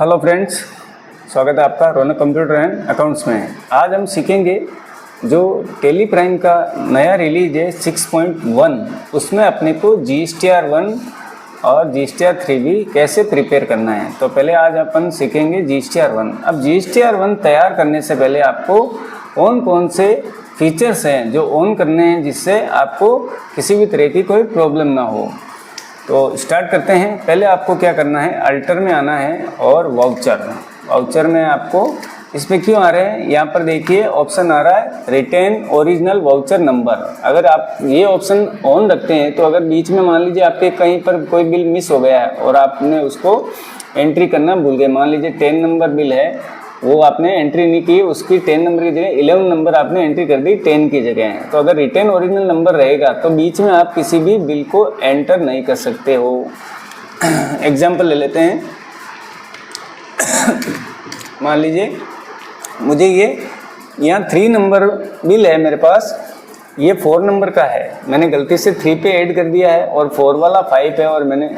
Hello friends, स्वागत है आपका रौनक कंप्यूटर एंड अकाउंट्स में। आज हम सीखेंगे जो टेली प्राइम का नया रिलीज है 6.1, उसमें अपने को GSTR1 और GSTR3 भी कैसे प्रिपेयर करना है। तो पहले आज अपन सीखेंगे GSTR1। अब GSTR1 तैयार करने से पहले आपको कौन से फीचर्स हैं जो ऑन करने हैं जिससे आपको किसी भी तरह की कोई प्रॉब्लम ना हो। तो स्टार्ट करते हैं। पहले आपको क्या करना है, अल्टर में आना है और वाउचर में आपको इसमें क्यों आ रहे हैं, यहाँ पर देखिए ऑप्शन आ रहा है रिटेन ओरिजिनल वाउचर नंबर। अगर आप ये ऑप्शन ऑन रखते हैं तो अगर बीच में मान लीजिए आपके कहीं पर कोई बिल मिस हो गया है और आपने उसको एंट्री करना भूल गए, मान लीजिए 10 नंबर बिल है, वो आपने एंट्री नहीं की, उसकी 10 नंबर की जगह 11 नंबर आपने एंट्री कर दी 10 की जगह। तो अगर रिटेन ओरिजिनल नंबर रहेगा तो बीच में आप किसी भी बिल को एंटर नहीं कर सकते हो। एग्जाम्पल ले लेते हैं। मान लीजिए मुझे ये यहाँ 3 नंबर बिल है मेरे पास, ये 4 नंबर का है, मैंने गलती से 3 पे ऐड कर दिया है और 4 वाला 5 है और मैंने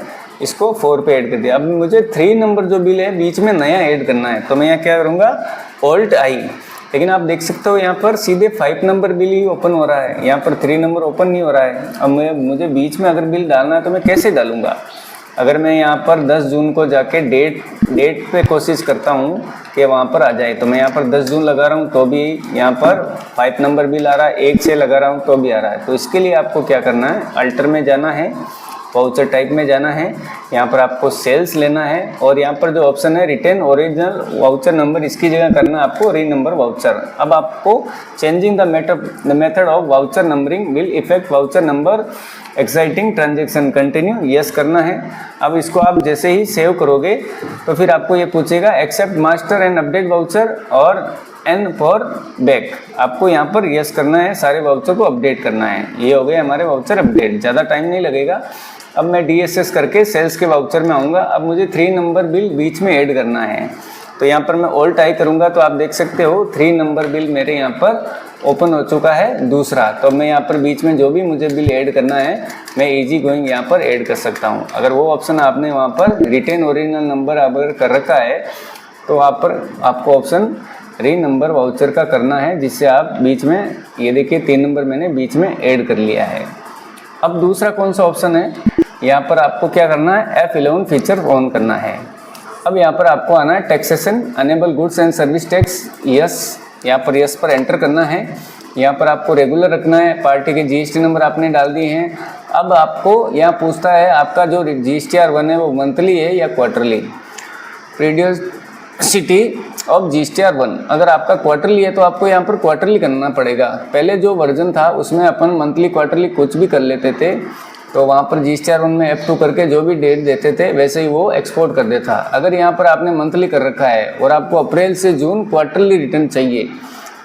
इसको 4 पे ऐड कर दिया। अब मुझे 3 नंबर जो बिल है बीच में नया ऐड करना है, तो मैं यहाँ क्या करूँगा, Alt I। लेकिन आप देख सकते हो यहाँ पर सीधे 5 नंबर बिल ही ओपन हो रहा है, यहाँ पर 3 नंबर ओपन नहीं हो रहा है। अब मुझे बीच में अगर बिल डालना है तो मैं कैसे डालूँगा। अगर मैं यहाँ पर 10 जून को जाके डेट पे कोशिश करता हूँ कि वहाँ पर आ जाए, तो मैं यहाँ पर 10 जून लगा रहा हूँ तो भी यहाँ पर 5 नंबर बिल आ रहा है, 1 से लगा रहा हूँ तो भी आ रहा है। तो इसके लिए आपको क्या करना है, अल्टर में जाना है, वाउचर टाइप में जाना है, यहाँ पर आपको सेल्स लेना है और यहाँ पर जो ऑप्शन है रिटेन ओरिजिनल वाउचर नंबर, इसकी जगह करना है आपको रीनंबर वाउचर। अब आपको changing the method of voucher numbering will effect voucher number exciting transaction continue, yes करना है। अब इसको आप जैसे ही सेव करोगे तो फिर आपको ये पूछेगा accept master and update voucher और एन फॉर बैक, आपको यहाँ पर यस करना है, सारे वाउचर को अपडेट करना है। ये हो गए हमारे वाउचर अपडेट, ज़्यादा टाइम नहीं लगेगा। अब मैं DSS करके सेल्स के वाउचर में आऊँगा। अब मुझे 3 नंबर बिल बीच में ऐड करना है, तो यहाँ पर मैं Alt I करूँगा तो आप देख सकते हो 3 नंबर बिल मेरे यहाँ पर ओपन हो चुका है दूसरा। तो मैं यहाँ पर बीच में जो भी मुझे बिल ऐड करना है मैं इजी गोइंग यहाँ पर ऐड कर सकता हूँ। अगर वो ऑप्शन आपने वहाँ पर रिटेन ओरिजिनल नंबर अगर कर रखा है तो वहाँ पर आपको ऑप्शन री नंबर वाउचर का करना है, जिससे आप बीच में, ये देखिए 3 नंबर मैंने बीच में ऐड कर लिया है। अब दूसरा कौन सा ऑप्शन है, यहाँ पर आपको क्या करना है, F11 फीचर ऑन करना है। अब यहाँ पर आपको आना है taxation enable goods and service tax, yes, यहाँ पर यस पर एंटर करना है। यहाँ पर आपको रेगुलर रखना है, पार्टी के GST नंबर आपने डाल दिए हैं। अब आपको यहाँ पूछता है आपका जो GSTR1 है वो मंथली है या क्वार्टरली, पीरियडिसिटी ऑफ GSTR1। अगर आपका क्वार्टरली है तो आपको यहाँ पर क्वार्टरली करना पड़ेगा। पहले जो वर्जन था उसमें अपन मंथली क्वार्टरली कुछ भी कर लेते थे, तो वहाँ पर GSTR1 में F2 करके जो भी डेट देते थे वैसे ही वो एक्सपोर्ट कर देता। अगर यहाँ पर आपने मंथली कर रखा है और आपको अप्रैल से जून क्वार्टरली रिटर्न चाहिए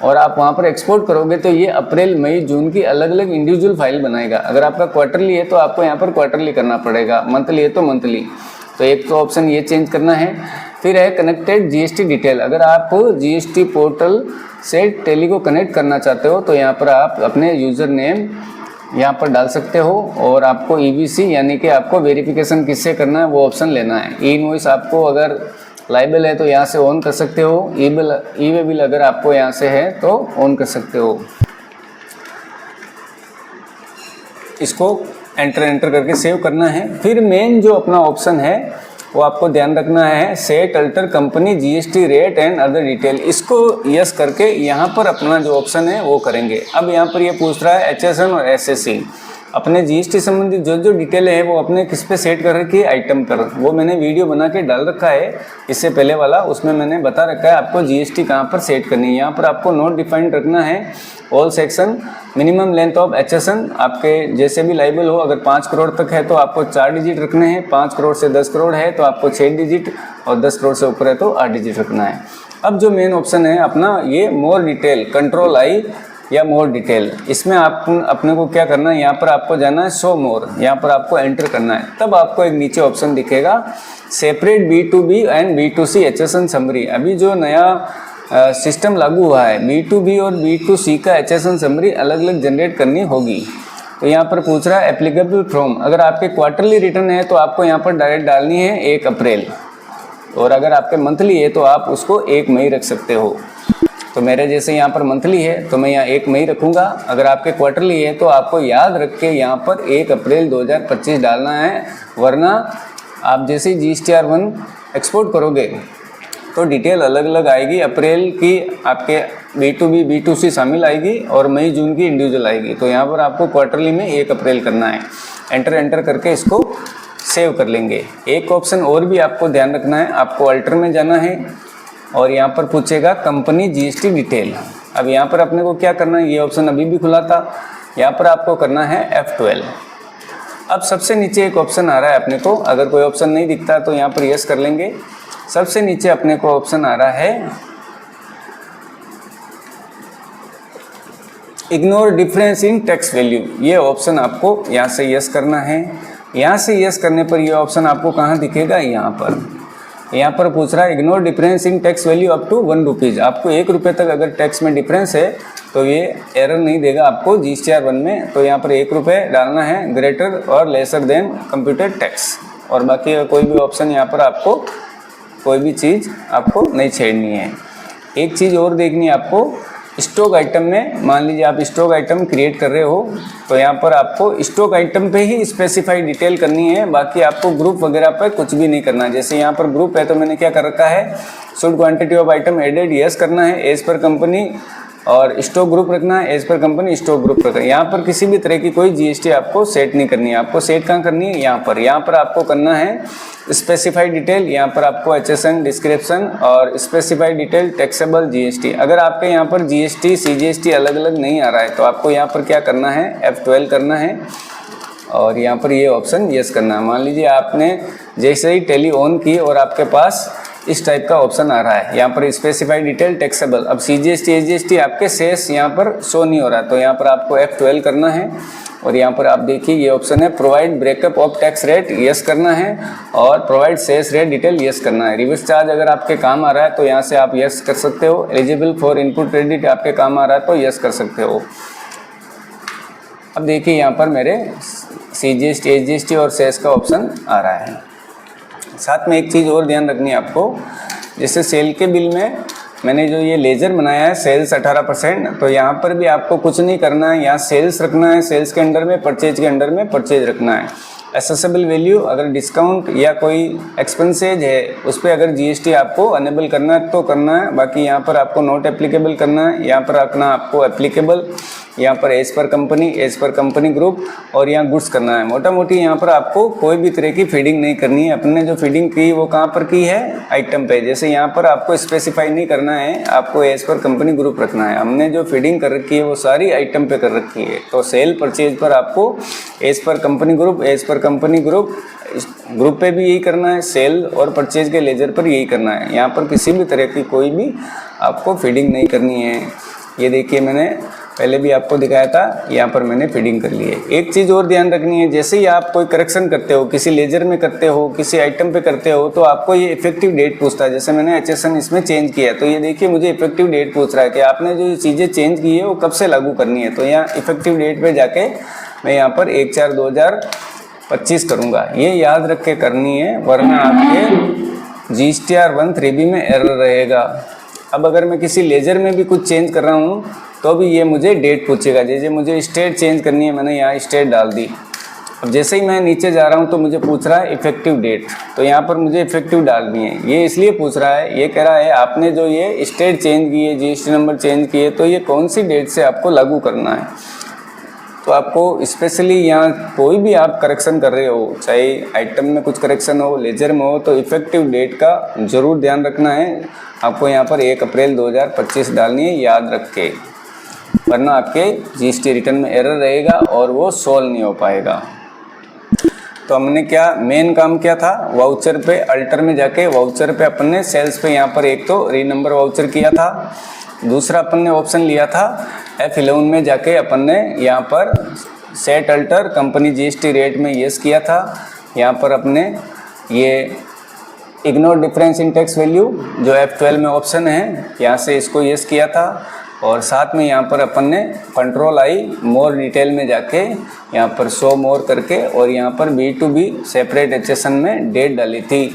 और आप वहाँ पर एक्सपोर्ट करोगे तो ये अप्रैल मई जून की अलग अलग इंडिविजुअल फाइल बनाएगा। अगर आपका क्वार्टरली है तो आपको यहाँ पर क्वार्टरली करना पड़ेगा, मंथली है तो मंथली। तो एक तो ऑप्शन ये चेंज करना है। फिर है कनेक्टेड GST डिटेल, अगर आप GST पोर्टल से टेली को कनेक्ट करना चाहते हो तो यहाँ पर आप अपने यूज़र नेम यहाँ पर डाल सकते हो और आपको EBC यानी कि आपको वेरिफिकेशन किससे करना है वो ऑप्शन लेना है। ई इनवॉइस आपको अगर लाइबल है तो यहाँ से ऑन कर सकते हो, ई वे बिल अगर आपको यहाँ से है तो ऑन कर सकते हो। इसको एंटर करके सेव करना है। फिर मेन जो अपना ऑप्शन है वो आपको ध्यान रखना है, set alter company GST rate and other detail, इसको यस करके यहाँ पर अपना जो ऑप्शन है वो करेंगे। अब यहाँ पर ये पूछ रहा है HSN और SSC, अपने GST संबंधित जो डिटेल है वो अपने किस पे सेट कर रखी है, आइटम पर। वो मैंने वीडियो बना के डाल रखा है इससे पहले वाला, उसमें मैंने बता रखा है आपको GST कहाँ पर सेट करनी है। यहाँ पर आपको नोट डिफाइंड रखना है, all section, minimum length of HSN, आपके जैसे भी लाइबल हो, अगर 5 करोड़ तक है तो आपको 4 डिजिट रखने हैं, 5 करोड़ से 10 करोड़ है तो आपको 6 डिजिट और 10 करोड़ से ऊपर है तो 8 डिजिट रखना है। अब जो मेन ऑप्शन है अपना ये मोर डिटेल, कंट्रोल I या मोर डिटेल, इसमें आप अपने को क्या करना है, यहाँ पर आपको जाना है शो मोर, यहाँ पर आपको एंटर करना है। तब आपको एक नीचे ऑप्शन दिखेगा separate B2B and B2C HSN summary. अभी जो नया सिस्टम लागू हुआ है B2B और B2C का HSN समरी अलग अलग जनरेट करनी होगी। तो यहाँ पर पूछ रहा है एप्लीकेबल फ्रॉम, अगर आपके क्वार्टरली रिटर्न है तो आपको यहाँ पर डायरेक्ट डालनी है 1 अप्रैल। और अगर आपके मंथली है तो आप उसको 1 मई रख सकते हो। तो मेरे जैसे यहाँ पर मंथली है तो मैं यहाँ 1 मई रखूँगा। अगर आपके क्वार्टरली है तो आपको याद रख के यहाँ पर 1 अप्रैल 2025 डालना है, वरना आप जैसे ही GSTR1 एक्सपोर्ट करोगे तो डिटेल अलग अलग आएगी। अप्रैल की आपके B2B B2C शामिल आएगी और मई जून की इंडिविजुअल आएगी। तो यहाँ पर आपको क्वार्टरली में 1 अप्रैल करना है। एंटर करके इसको सेव कर लेंगे। एक ऑप्शन और भी आपको ध्यान रखना है, आपको अल्टर में जाना है और यहाँ पर पूछेगा कंपनी GST डिटेल। अब यहाँ पर अपने को क्या करना है, ये ऑप्शन अभी भी खुला था, यहाँ पर आपको करना है F12। अब सबसे नीचे एक ऑप्शन आ रहा है अपने को, अगर कोई ऑप्शन नहीं दिखता तो यहाँ पर यस कर लेंगे। सबसे नीचे अपने को ऑप्शन आ रहा है ignore difference in tax value. ये ऑप्शन आपको यहाँ से यस करना है। यहाँ से यस करने पर ये ऑप्शन आपको कहाँ दिखेगा, यहाँ पर पूछ रहा है ignore difference in tax value up to 1 rupees. आपको 1 रुपये तक अगर टैक्स में डिफरेंस है तो ये एरर नहीं देगा आपको GSTR1 में। तो यहाँ पर 1 रुपये डालना है, ग्रेटर और लेसर देन कंप्यूटेड टैक्स। और बाकी कोई भी ऑप्शन यहाँ पर आपको कोई भी चीज़ आपको नहीं छेड़नी है। एक चीज़ और देखनी है आपको, स्टॉक आइटम में मान लीजिए आप स्टॉक आइटम क्रिएट कर रहे हो तो यहाँ पर आपको स्टॉक आइटम पे ही स्पेसिफाई डिटेल करनी है, बाकी आपको ग्रुप वगैरह पे कुछ भी नहीं करना। जैसे यहाँ पर ग्रुप है तो मैंने क्या कर रखा है, should quantity of item added yes करना है, एज पर कंपनी, और स्टॉक ग्रुप रखना है, as per company stock group रखना है। यहाँ पर किसी भी तरह की कोई GST आपको सेट नहीं करनी है। आपको सेट कहाँ करनी है, यहाँ पर आपको करना है स्पेसिफाइड डिटेल। यहाँ पर आपको HSN डिस्क्रिप्शन और स्पेसिफाइड डिटेल टैक्सेबल GST। अगर आपके यहाँ पर GST CGST अलग अलग नहीं आ रहा है तो आपको यहाँ पर क्या करना है, F12 करना है और यहाँ पर ये ऑप्शन यस करना है। मान लीजिए आपने जैसे ही टैली ऑन की और आपके पास इस टाइप का ऑप्शन आ रहा है, यहाँ पर स्पेसिफाइड डिटेल टैक्सेबल। अब CGST SGST आपके शेष यहाँ पर शो नहीं हो रहा, तो यहाँ पर आपको F12 करना है और यहाँ पर आप देखिए ये ऑप्शन है provide breakup of tax rate, yes करना है, और प्रोवाइड शेष रेट डिटेल, यस करना है। रिवर्स चार्ज अगर आपके काम आ रहा है तो यहाँ से आप यस कर सकते हो। एलिजिबल फॉर इनपुट क्रेडिट आपके काम आ रहा है तो यस कर सकते हो। अब देखिए यहाँ पर मेरे CGST SGST और शेष का ऑप्शन आ रहा है। साथ में एक चीज़ और ध्यान रखनी है आपको, जैसे सेल के बिल में मैंने जो ये लेजर बनाया है सेल्स 18%, तो यहाँ पर भी आपको कुछ नहीं करना है, यहाँ सेल्स रखना है, सेल्स के अंडर में परचेज के अंडर में परचेज रखना है। एसेसेबल वैल्यू अगर डिस्काउंट या कोई एक्सपेंसेज है उस पर अगर GST आपको अनेबल करना है तो करना है, बाकी यहाँ पर आपको नॉट एप्लीकेबल करना है। यहाँ पर रखना आपको एप्लीकेबल, यहाँ पर एज पर कंपनी ग्रुप, और यहाँ गुड्स करना है। मोटा मोटी यहाँ पर आपको कोई भी तरह की फीडिंग नहीं करनी है। अपने जो फीडिंग की वो कहाँ पर की है, आइटम पे। जैसे यहाँ पर आपको स्पेसिफाई नहीं करना है, आपको एज पर कंपनी ग्रुप रखना है। हमने जो फीडिंग कर रखी है वो सारी आइटम पे कर रखी है। तो सेल परचेज पर आपको as per company group group पे भी यही करना है, सेल और परचेज के लेजर पर यही करना है। यहाँ पर किसी भी तरह की कोई भी आपको फीडिंग नहीं करनी है। ये देखिए मैंने पहले भी आपको दिखाया था, यहाँ पर मैंने फीडिंग कर ली है। एक चीज़ और ध्यान रखनी है, जैसे ही आप कोई करेक्शन करते हो, किसी लेजर में करते हो, किसी आइटम पे करते हो, तो आपको ये इफेक्टिव डेट पूछता है। जैसे मैंने HSN इसमें चेंज किया है तो ये देखिए मुझे इफेक्टिव डेट पूछ रहा है कि आपने जो चीज़ें चेंज की है वो कब से लागू करनी है। तो यहाँ इफेक्टिव डेट पर जाके मैं यहाँ पर 1/4/2025 करूँगा। ये याद रख के करनी है, वरना आपके GSTR1 3B में एरर रहेगा। अब अगर मैं किसी लेजर में भी कुछ चेंज कर रहा हूँ तो भी ये मुझे डेट पूछेगा। जैसे मुझे स्टेट चेंज करनी है, मैंने यहाँ स्टेट डाल दी। अब जैसे ही मैं नीचे जा रहा हूँ तो मुझे पूछ रहा है इफेक्टिव डेट, तो यहाँ पर मुझे इफेक्टिव डालनी है। ये इसलिए पूछ रहा है, ये कह रहा है आपने जो ये स्टेट चेंज की है, GST नंबर चेंज किए, तो ये कौन सी डेट से आपको लागू करना है। तो आपको स्पेशली यहाँ कोई भी आप करेक्शन कर रहे हो, चाहे आइटम में कुछ करेक्शन हो, लेजर में हो, तो इफेक्टिव डेट का ज़रूर ध्यान रखना है। आपको यहाँ पर 1 अप्रैल 2025 डालनी है, याद रख के, वरना आपके GST रिटर्न में एरर रहेगा और वो सोल्व नहीं हो पाएगा। तो हमने क्या मेन काम किया था, वाउचर पे अल्टर में जाके वाउचर पे अपन ने सेल्स पे यहाँ पर एक तो रीनंबर वाउचर किया था, दूसरा अपन ने ऑप्शन लिया था F11 में जाके अपन ने यहाँ पर set alter company GST rate में यस किया था। यहाँ पर अपने ये ignore difference in tax value जो F12 में ऑप्शन है, यहाँ से इसको यस किया था। और साथ में यहाँ पर अपन ने कंट्रोल आई मोर डिटेल में जाके यहाँ पर शो मोर करके और यहाँ पर B2B सेपरेट HSN में डेट डाली थी।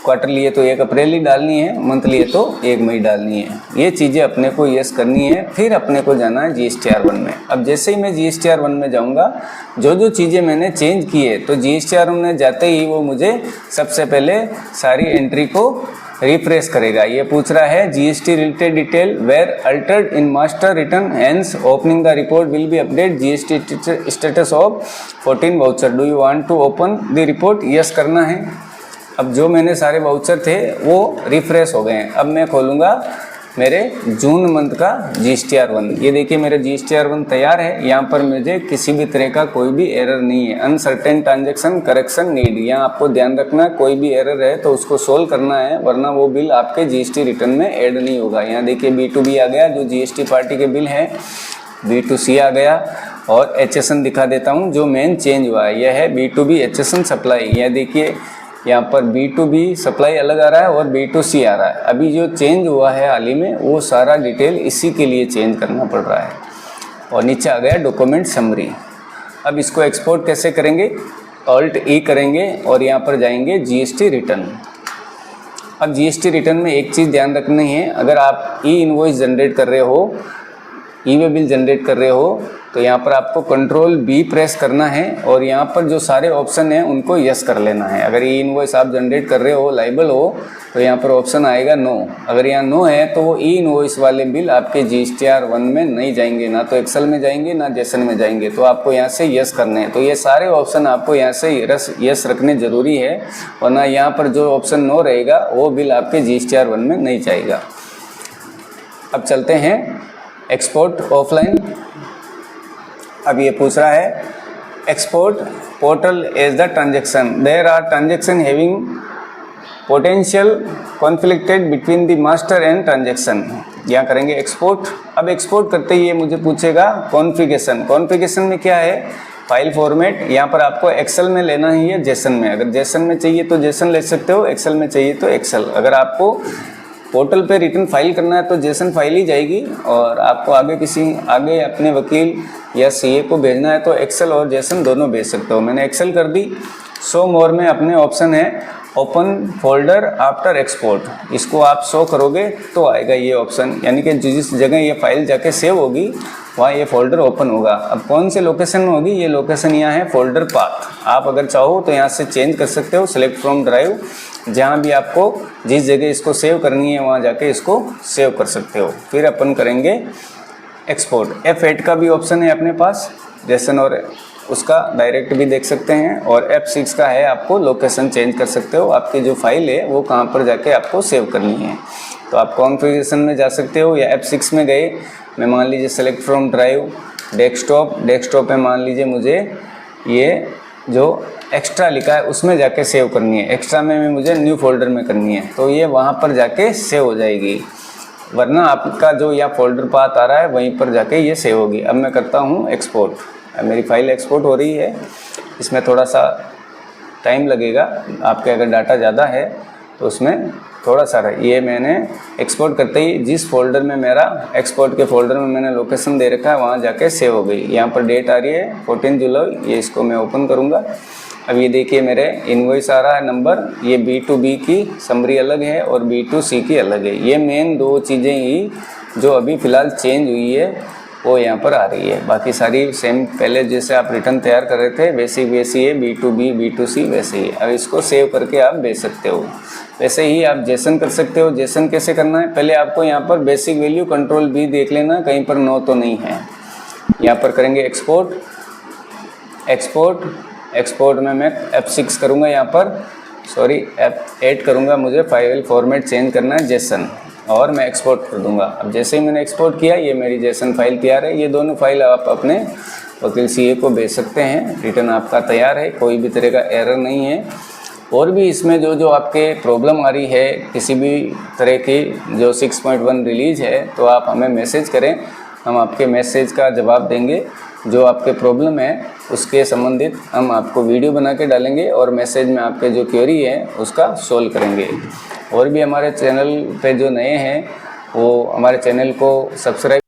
क्वार्टर लिए तो 1 अप्रैल ही डालनी है, मंथ लिए तो 1 मई डालनी है। ये चीज़ें अपने को यस करनी है। फिर अपने को जाना है GSTR1 में। अब जैसे ही मैं GSTR1 में जाऊंगा, जो जो चीज़ें मैंने चेंज की है तो GSTR1 में जाते ही वो मुझे सबसे पहले सारी एंट्री को रिफ्रेश करेगा। ये पूछ रहा है GST related detail were altered in master return, hence opening the report will be update GST status of 14 वाउचर, do you want to open the report? Yes करना है। अब जो मैंने सारे वाउचर थे वो रिफ्रेश हो गए हैं। अब मैं खोलूँगा मेरे जून मंथ का GSTR1। ये देखिए मेरा GSTR1 तैयार है। यहाँ पर मुझे किसी भी तरह का कोई भी एरर नहीं है। अनसर्टेन ट्रांजैक्शन करेक्शन नीड, यहाँ आपको ध्यान रखना, कोई भी एरर है तो उसको सोल्व करना है, वरना वो बिल आपके GST रिटर्न में ऐड नहीं होगा। यहाँ देखिए B2B आ गया, जो GST पार्टी के बिल हैं। B2C आ गया और HSN दिखा देता हूँ जो मेन चेंज हुआ है। यह है B2B HSN सप्लाई। यह देखिए यहाँ पर B2B सप्लाई अलग आ रहा है और B2C आ रहा है। अभी जो चेंज हुआ है हाल ही में वो सारा डिटेल इसी के लिए चेंज करना पड़ रहा है। और नीचे आ गया डॉक्यूमेंट समरी। अब इसको एक्सपोर्ट कैसे करेंगे? Alt-E करेंगे और यहाँ पर जाएंगे GST रिटर्न। अब GST रिटर्न में एक चीज़ ध्यान रखनी है, अगर आप ई-इनवॉइस जनरेट कर रहे हो, ई-वे बिल जनरेट कर रहे हो, तो यहाँ पर आपको Ctrl+B प्रेस करना है और यहाँ पर जो सारे ऑप्शन हैं उनको यस कर लेना है। अगर ई इनवॉइस आप जनरेट कर रहे हो, लाइबल हो, तो यहाँ पर ऑप्शन आएगा नो। अगर यहाँ नो है तो वो ई इनवॉइस वाले बिल आपके GSTR1 में नहीं जाएंगे, ना तो एक्सेल में जाएंगे ना जेसन में जाएंगे। तो आपको यहाँ से यस करने हैं। तो ये सारे ऑप्शन आपको यहाँ से यस रखने ज़रूरी है, वरना यहाँ पर जो ऑप्शन नो रहेगा वो बिल आपके GSTR1 में नहीं जाएगा। अब चलते हैं एक्सपोर्ट ऑफलाइन। अब ये पूछ रहा है export portal as the transaction, there are transaction having potential conflicted between the master and transaction. यहाँ करेंगे एक्सपोर्ट। अब एक्सपोर्ट करते ही ये मुझे पूछेगा कॉन्फ़िगरेशन। कॉन्फ़िगरेशन में क्या है? File format. यहाँ पर आपको एक्सेल में लेना ही है, जेसन में। अगर जेसन में चाहिए तो जेसन ले सकते हो, एक्सेल में चाहिए तो एक्सेल। अगर आपको पोर्टल पे रिटर्न फाइल करना है तो जेसन फाइल ही जाएगी, और आपको आगे अपने वकील या सीए को भेजना है तो एक्सेल और जेसन दोनों भेज सकते हो। मैंने एक्सेल कर दी। शो मोर में अपने ऑप्शन है ओपन फोल्डर आफ्टर एक्सपोर्ट। इसको आप शो करोगे तो आएगा ये ऑप्शन, यानी कि जिस जगह ये फाइल जाके सेव होगी वहाँ ये फोल्डर ओपन होगा। अब कौन से लोकेशन में होगी? ये लोकेशन यहाँ है फोल्डर पाथ। आप अगर चाहो तो यहाँ से चेंज कर सकते हो, सेलेक्ट फ्रॉम ड्राइव। जहाँ भी आपको जिस जगह इसको सेव करनी है वहाँ जाके इसको सेव कर सकते हो। फिर अपन करेंगे एक्सपोर्ट। F8 का भी ऑप्शन है अपने पास, जेसन और उसका डायरेक्ट भी देख सकते हैं। और F6 का है, आपको लोकेशन चेंज कर सकते हो, आपकी जो फाइल है वो कहाँ पर जाके आपको सेव करनी है। तो आप कॉन्फ़िगरेशन में जा सकते हो या F6 में गए। मैं मान लीजिए सेलेक्ट फ्रॉम ड्राइव, डेस्कटॉप में मान लीजिए मुझे ये जो एक्स्ट्रा लिखा है उसमें जाके सेव करनी है। एक्स्ट्रा में मुझे न्यू फोल्डर में करनी है, तो ये वहाँ पर जाके सेव हो जाएगी। वरना आपका जो यहाँ फोल्डर पाथ आ रहा है वहीं पर जाके ये सेव होगी। अब मैं करता हूँ एक्सपोर्ट। अब मेरी फाइल एक्सपोर्ट हो रही है। इसमें थोड़ा सा टाइम लगेगा, आपके अगर डाटा ज़्यादा है तो उसमें थोड़ा सा ये मैंने एक्सपोर्ट करते ही जिस फोल्डर में मेरा एक्सपोर्ट के फोल्डर में मैंने लोकेशन दे रखा है वहाँ जाके सेव हो गई। यहाँ पर डेट आ रही है 14 जुलाई। ये इसको मैं ओपन करूँगा। अब ये देखिए मेरे इनवॉइस आ रहा है नंबर। ये B2B की समरी अलग है और B2C की अलग है। ये मेन दो चीज़ें ही जो अभी फ़िलहाल चेंज हुई है वो यहाँ पर आ रही है। बाकी सारी सेम पहले जैसे आप रिटर्न तैयार कर रहे थे वैसी है। B2B B2C वैसे ही है। अब इसको सेव करके आप भेज सकते हो। वैसे ही आप जेसन कर सकते हो। जेसन कैसे करना है? पहले आपको यहाँ पर बेसिक वैल्यू Ctrl+B देख लेना, कहीं पर नो तो नहीं है। यहाँ पर करेंगे एक्सपोर्ट में मैं F6 करूँगा, यहाँ पर F8 करूँगा। मुझे फाइल फॉर्मेट चेंज करना है जेसन, और मैं एक्सपोर्ट कर दूँगा। अब जैसे ही मैंने एक्सपोर्ट किया ये मेरी जेसन फाइल तैयार है। ये दोनों फाइल आप अपने वकील सीए को भेज सकते हैं। रिटर्न आपका तैयार है, कोई भी तरह का एरर नहीं है। और भी इसमें जो आपके प्रॉब्लम आ रही है किसी भी तरह की जो 6.1 रिलीज़ है, तो आप हमें मैसेज करें, हम आपके मैसेज का जवाब देंगे। जो आपके प्रॉब्लम है उसके संबंधित हम आपको वीडियो बना के डालेंगे और मैसेज में आपके जो क्वेरी है उसका सोल्व करेंगे। और भी हमारे चैनल पे जो नए हैं वो हमारे चैनल को सब्सक्राइब